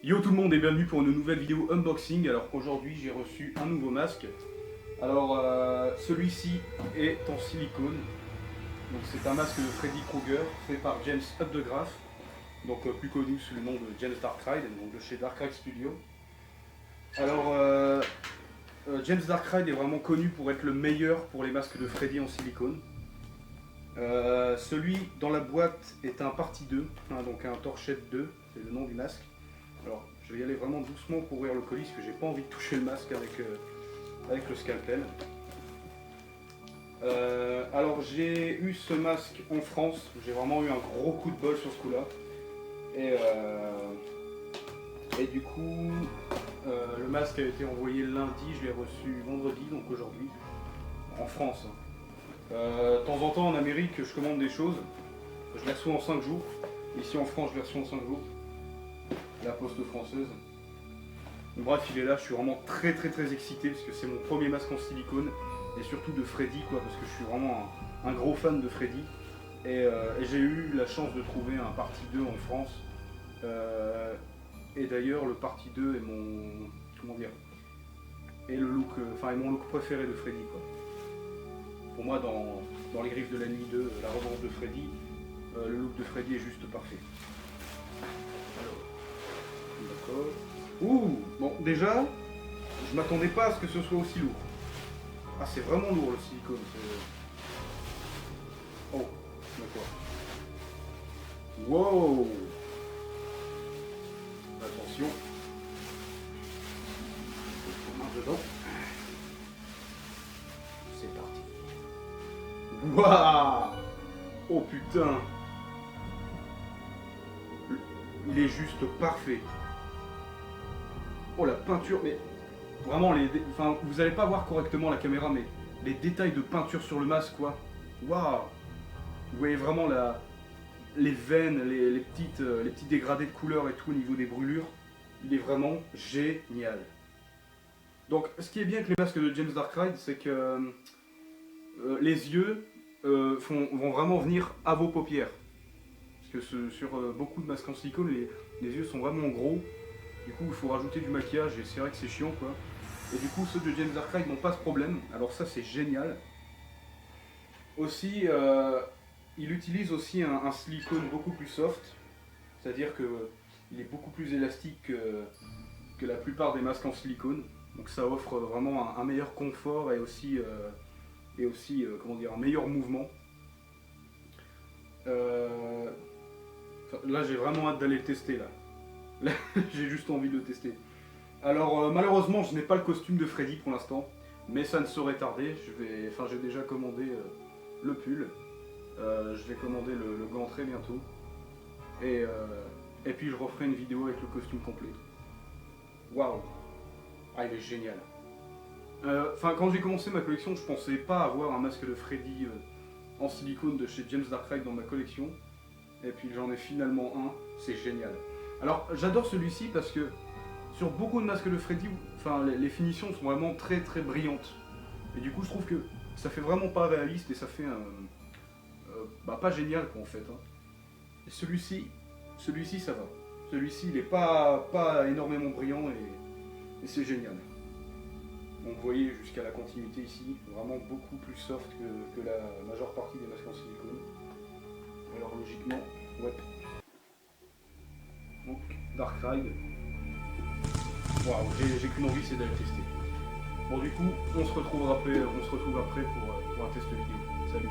Yo tout le monde et bienvenue pour une nouvelle vidéo unboxing. Alors aujourd'hui j'ai reçu un nouveau masque. Alors celui-ci est en silicone. Donc c'est un masque de Freddy Krueger fait par James Updegraff, donc plus connu sous le nom de James Darkrai, donc de chez Darkrai Studio. Alors James Darkrai est vraiment connu pour être le meilleur pour les masques de Freddy en silicone. Celui dans la boîte est un Partie 2, hein, donc un Torchette 2, c'est le nom du masque. Alors je vais y aller vraiment doucement pour ouvrir le colis parce que j'ai pas envie de toucher le masque avec le scalpel. Alors j'ai eu ce masque en France, j'ai vraiment eu un gros coup de bol sur ce coup là. Et du coup le masque a été envoyé lundi, je l'ai reçu vendredi, donc aujourd'hui, en France. De temps en temps en Amérique je commande des choses, je les reçois en 5 jours, ici en France je les reçois en 5 jours, la poste française. Bref, il est là, je suis vraiment très excité parce que c'est mon premier masque en silicone et surtout de Freddy quoi, parce que je suis vraiment un gros fan de Freddy et j'ai eu la chance de trouver un Partie 2 en France et d'ailleurs le Partie 2 est mon est le look est mon look préféré de Freddy quoi. Pour moi dans Les Griffes de la Nuit 2, la revanche de Freddy, le look de Freddy est juste parfait. Alors, d'accord. Ouh, bon déjà, je m'attendais pas à ce que ce soit aussi lourd. Ah, c'est vraiment lourd le silicone. Oh, d'accord. Wow. Attention. Je mets dedans. C'est parti. Waouh. Oh putain. Il est juste parfait. Oh la peinture, mais vraiment vous n'allez pas voir correctement la caméra, mais les détails de peinture sur le masque quoi. Waouh. Vous voyez vraiment les veines, les petits dégradés de couleur et tout au niveau des brûlures. Il est vraiment génial. Donc ce qui est bien avec les masques de James Darkrai, c'est que les yeux vont vraiment venir à vos paupières. Parce que sur beaucoup de masques en silicone, les yeux sont vraiment gros. Du coup, il faut rajouter du maquillage et c'est vrai que c'est chiant quoi. Et du coup, ceux de James Darkrai n'ont pas ce problème. Alors ça, c'est génial. Aussi, il utilise aussi un silicone beaucoup plus soft. C'est-à-dire qu'il est beaucoup plus élastique que la plupart des masques en silicone. Donc ça offre vraiment un meilleur confort et aussi un meilleur mouvement. Là, j'ai vraiment hâte d'aller le tester là. J'ai juste envie de le tester. Alors malheureusement je n'ai pas le costume de Freddy pour l'instant, mais ça ne saurait tarder. J'ai déjà commandé le pull, je vais commander le gant très bientôt, et puis je referai une vidéo avec le costume complet. Waouh, ah il est génial. Quand j'ai commencé ma collection, je pensais pas avoir un masque de Freddy en silicone de chez James Darkrai dans ma collection, et puis j'en ai finalement un, c'est génial. Alors j'adore celui-ci parce que sur beaucoup de masques de Freddy, les finitions sont vraiment très brillantes. Et du coup je trouve que ça fait vraiment pas réaliste et ça fait pas génial quoi en fait. Hein. Et celui-ci ça va. Celui-ci il est pas énormément brillant et c'est génial. Donc vous voyez jusqu'à la continuité ici, vraiment beaucoup plus soft que la majeure partie des masques en silicone. Alors logiquement, ouais. Donc, Darkrai. Waouh, j'ai qu'une envie, c'est d'aller tester. Bon, du coup, on se retrouve après pour un test vidéo. Salut.